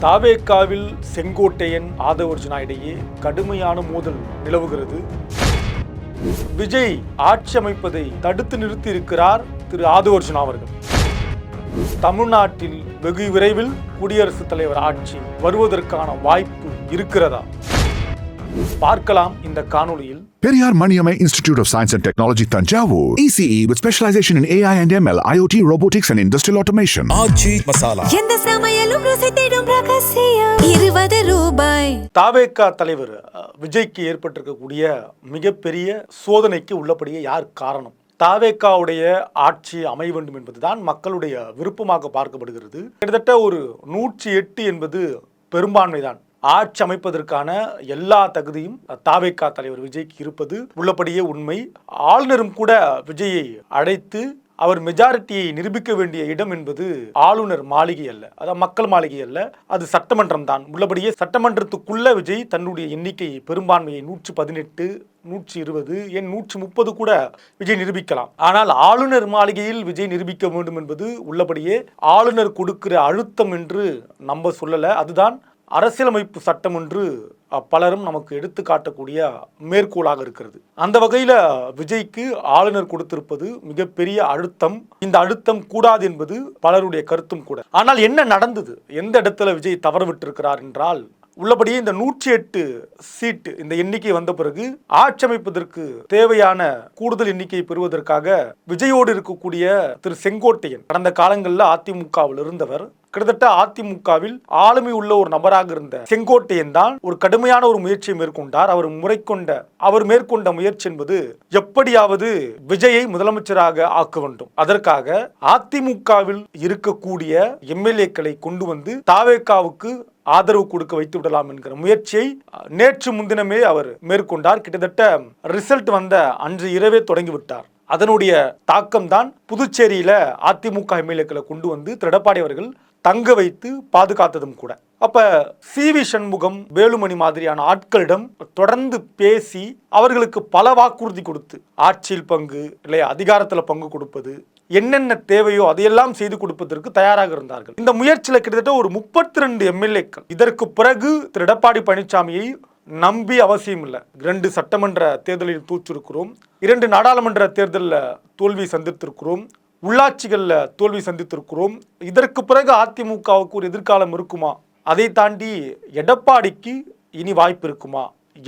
தாவேக்காவில் செங்கோட்டையன் ஆதவர்ஜுனா இடையே கடுமையான மோதல் நிலவுகிறது. விஜய் ஆட்சி அமைப்பதை தடுத்து நிறுத்தி இருக்கிறார் திரு ஆதவர்ஜுனா அவர்கள். தமிழ்நாட்டில் வெகு விரைவில் குடியரசுத் தலைவர் ஆட்சி வருவதற்கான வாய்ப்பு இருக்கிறதா? பார்க்கலாம் இந்த காணொளியில். Periyar Maniamai Institute of Science and Technology, Tanjavur. ECE with specialization in AI and ML, IoT, robotics and industrial automation. ஆச்சி மசாலா. எந்த சமையலும் ருசி தேடும் ரகசியம் ₹20. தாவேக்கா தலைவர் விஜய்க்கு ஏற்பட்டிருக்கக்கூடிய மிகப்பெரிய சோதனைக்கு உள்ளபடியே யார் காரணம்? தாவேக்காவுடைய ஆட்சி அமைய வேண்டும் என்பதுதான் மக்களுடைய விருப்பமாக பார்க்கப்படுகிறது. கிட்டத்தட்ட ஒரு 108 என்பது பெரும்பான்மைதான். ஆட்சி அமைப்பதற்கான எல்லா தகுதியும் தாவேக்கா தலைவர் விஜய்க்கு இருப்பது உள்ளபடியே உண்மை. ஆளுநரும் கூட விஜயை அழைத்து அவர் மெஜாரிட்டியை நிரூபிக்க வேண்டிய இடம் என்பது ஆளுநர் மாளிகை அல்ல, அதாவது மக்கள் மாளிகை அல்ல, அது சட்டமன்றம் தான். உள்ளபடியே சட்டமன்றத்துக்குள்ள விஜய் தன்னுடைய எண்ணிக்கை பெரும்பான்மையை 118, 120, 130 கூட விஜய் நிரூபிக்கலாம். ஆனால் ஆளுநர் மாளிகையில் விஜய் நிரூபிக்க வேண்டும் என்பது உள்ளபடியே ஆளுநர் கொடுக்கிற அழுத்தம் என்று நம்ப சொல்லல. அதுதான் அரசியலமைப்பு சட்டம் என்று பலரும் நமக்கு எடுத்து காட்டக்கூடிய மேற்கோளாக இருக்கிறது. அந்த வகையில் விஜய்க்கு ஆளுநர் கொடுத்திருப்பது மிகப்பெரிய அழுத்தம். இந்த அழுத்தம் கூடாது என்பது பலருடைய கருத்தும் கூட. ஆனால் என்ன நடந்தது? எந்த இடத்துல விஜய் தவறு விட்டிருக்கிறார் என்றால், உள்ளபடியே இந்த 108 சீட்டு இந்த எண்ணிக்கை வந்த பிறகு ஆட்சி அமைப்பதற்கு தேவையான கூடுதல் எண்ணிக்கையை பெறுவதற்காக விஜயோடு இருக்கக்கூடிய திரு செங்கோட்டையன் கடந்த காலங்களில் அதிமுகவில் இருந்தவர். கிட்டத்தட்ட அதிமுகவில் ஆளுமை உள்ள ஒரு நபராக இருந்த செங்கோட்டையன் தான் ஒரு கடுமையான ஒரு முயற்சியை மேற்கொண்டார். அவர் மேற்கொண்ட முயற்சி என்பது எப்படியாவது விஜயை முதலமைச்சராக ஆக்க வேண்டும். அதற்காக அதிமுகவில் இருக்கக்கூடிய எம்எல்ஏக்களை கொண்டு வந்து தாவேக்காவுக்கு ஆதரவு கொடுக்க வைத்து விடலாம் என்கிற முயற்சியை நேற்று முன்தினமே அவர் மேற்கொண்டார். கிட்டத்தட்ட ரிசல்ட் வந்த அன்று இரவே தொடங்கிவிட்டார். அதனுடைய தாக்கம் தான் புதுச்சேரியில அதிமுக எம்எல்ஏக்களை கொண்டு வந்து எடப்பாடி அவர்கள் தங்க வைத்து பாதுகாத்ததும் கூட. அப்ப சி.வி. சண்முகம், வேலுமணி மாதிரியான ஆட்களிடம் தொடர்ந்து பேசி அவர்களுக்கு பல வாக்குறுதி கொடுத்து ஆட்சியில் பங்கு இல்லை அதிகாரத்தில் பங்கு கொடுப்பது, என்னென்ன தேவையோ அதையெல்லாம் செய்து கொடுப்பதற்கு தயாராக இருந்தார்கள். இந்த முயற்சியில் கிட்டத்தட்ட ஒரு 32 எம்எல்ஏக்கள். இதற்கு பிறகு திரு எடப்பாடி பழனிசாமியை நம்பி அவசியம் இல்லை. 2 சட்டமன்ற தேர்தலில் தோற்றிருக்கிறோம், 2 நாடாளுமன்ற தேர்தலில் தோல்வி சந்தித்திருக்கிறோம், உள்ளாட்சிகளில் தோல்வி சந்தித்திருக்கிறோம். இதற்கு பிறகு அதிமுகவுக்கு ஒரு எதிர்காலம் இருக்குமா? அதை தாண்டி எடப்பாடிக்கு இனி வாய்ப்பு இருக்குமா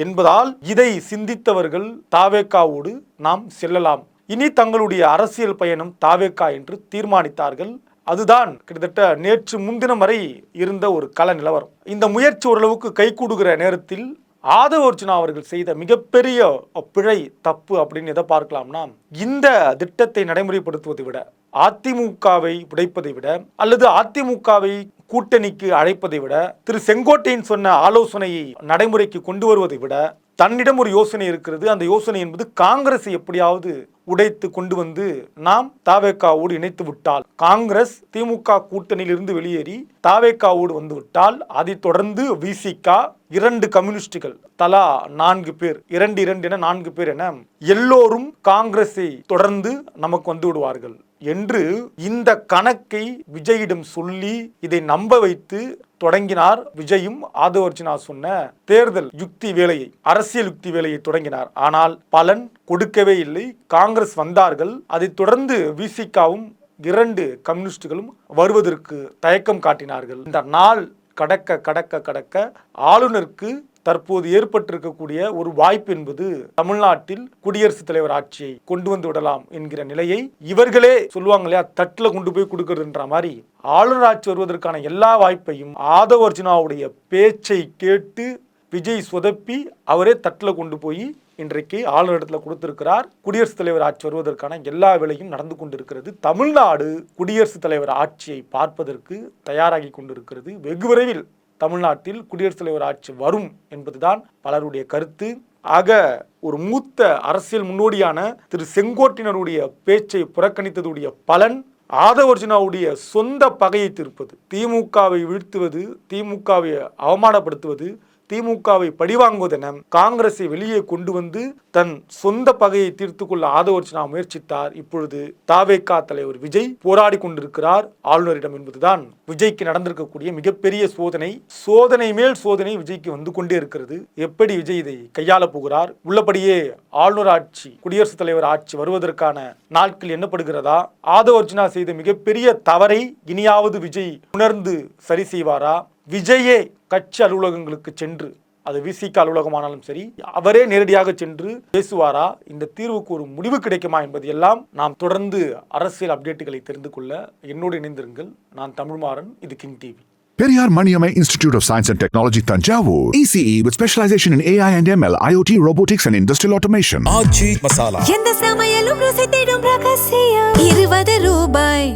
என்பதால் இதை சிந்தித்தவர்கள் தாவேக்காவோடு நாம் செல்லலாம், இனி தங்களுடைய அரசியல் பயணம் தாவேக்கா என்று தீர்மானித்தார்கள். அதுதான் கிட்டத்தட்ட நேற்று முன்தினம் வரை இருந்த ஒரு கள நிலவரம். இந்த முயற்சி ஓரளவுக்கு கைகூடுகிற நேரத்தில் ஆதவர்ஜுனா அவர்கள் செய்த மிகப்பெரிய பிழை, தப்பு அப்படின்னு எதை பார்க்கலாம்னா, இந்த திட்டத்தை நடைமுறைப்படுத்துவதை விட, அதிமுகவை உடைப்பதை விட அல்லது அதிமுகவை கூட்டணிக்கு அழைப்பதை விட, திரு செங்கோட்டையன் சொன்ன ஆலோசனையை நடைமுறைக்கு கொண்டு வருவதை விட தன்னிடம் ஒரு யோசனை இருக்கிறது. அந்த யோசனை என்பது காங்கிரஸை எப்படியாவது உடைத்து கொண்டு வந்து நாம் தாவேக்காவோடு இணைத்து விட்டால், காங்கிரஸ் திமுக கூட்டணியில் இருந்து வெளியேறி தாவேக்காவோடு வந்து விட்டால், அதை தொடர்ந்து விசிக 2 கம்யூனிஸ்டுகள் தலா 4 பேர், 2 என 4 பேர் என எல்லோரும் காங்கிரஸை தொடர்ந்து நமக்கு வந்து விடுவார்கள் என்று இந்த கணக்கை விஜயிடம் சொல்லி இதை நம்ப வைத்து தொடங்கினார். விஜயும் ஆதவர்ஜுனா சொன்ன தேர்தல் யுக்தி வேலையை, அரசியல் யுக்தி வேலையை தொடங்கினார். ஆனால் பலன் கொடுக்கவே இல்லை. காங்கிரஸ் வந்தார்கள். அதை தொடர்ந்து விசிகாவும் 2 கம்யூனிஸ்டுகளும் வருவதற்கு தயக்கம் காட்டினார்கள். இந்த நாள் கடக்க ஆளுநருக்கு தற்போது ஏற்பட்டிருக்கக்கூடிய ஒரு வாய்ப்பு என்பது தமிழ்நாட்டில் குடியரசுத் தலைவர் ஆட்சியை கொண்டு வந்து விடலாம் என்கிற நிலையை இவர்களே சொல்லுவாங்க இல்லையா, தட்டில் கொண்டு போய் கொடுக்கறதுன்ற மாதிரி ஆளுநர் ஆட்சி வருவதற்கான எல்லா வாய்ப்பையும் ஆதவர்ஜுனாவுடைய பேச்சை கேட்டு விஜய் சொதப்பி அவரே தட்டில் கொண்டு போய் இன்றைக்கு ஆளுநரிடத்தில் கொடுத்திருக்கிறார். குடியரசுத் தலைவர் ஆட்சி வருவதற்கான எல்லா வேலையும் நடந்து கொண்டிருக்கிறது. தமிழ்நாடு குடியரசுத் தலைவர் ஆட்சியை பார்ப்பதற்கு தயாராகி கொண்டிருக்கிறது. வெகு விரைவில் தமிழ்நாட்டில் குடியரசுத் தலைவர் ஆட்சி வரும் என்பதுதான் பலருடைய கருத்து. ஆக ஒரு மூத்த அரசியல் முன்னோடியான திரு செங்கோட்டையனுடைய பேச்சை புறக்கணித்ததுடைய பலன் ஆதவர்ஜுனாவுடைய சொந்த பகையை தீர்ப்பது, திமுகவை வீழ்த்துவது, திமுகவை அவமானப்படுத்துவது, திமுகவை பழிவாங்குவதென காங்கிரஸை வெளியே கொண்டு வந்து தன் சொந்த பகையை தீர்த்து கொள்ள ஆதவர்ஜுனா முயற்சித்தார். இப்பொழுது தாவேகா தலைவர் விஜய் போராடி கொண்டிருக்கிறார் ஆளுநரிடம் என்பதுதான் விஜய்க்கு நடந்திருக்கக்கூடிய மிகப்பெரிய சோதனை. சோதனை மேல் சோதனை விஜய்க்கு வந்து கொண்டே இருக்கிறது. எப்படி விஜய் இதை கையாள போகிறார்? உள்ளபடியே ஆளுநர் ஆட்சி, குடியரசுத் தலைவர் ஆட்சி வருவதற்கான நாட்கள் எண்ணப்படுகிறதா? ஆதவர்ஜுனா செய்த மிகப்பெரிய தவறை இனியாவது விஜய் உணர்ந்து சரி செய்வாரா? விஜயே கட்சி அலுவலகங்களுக்கு சென்று, அது விசிக அலுவலகமானாலும் சரி, அவரே நேரடியாக சென்று பேசுவாரா? இந்த தீர்வுக்கு ஒரு முடிவு கிடைக்குமா என்பது எல்லாம் நாம் தொடர்ந்து அரசியல் அப்டேட்டுகளை தெரிந்து கொள்ள என்னோடு இணைந்திருங்கள். நான் தமிழ்மாறன், இது king TV. Periyar Maniammai Institute of Science and Technology, Tanjavur. ECE with specialization in AI and ML, IoT, robotics and industrial automation. ஆச்சி மசாலா. எந்த சமையலும் ருசி தேடும் ரகசியம் 20 ரூபாய்.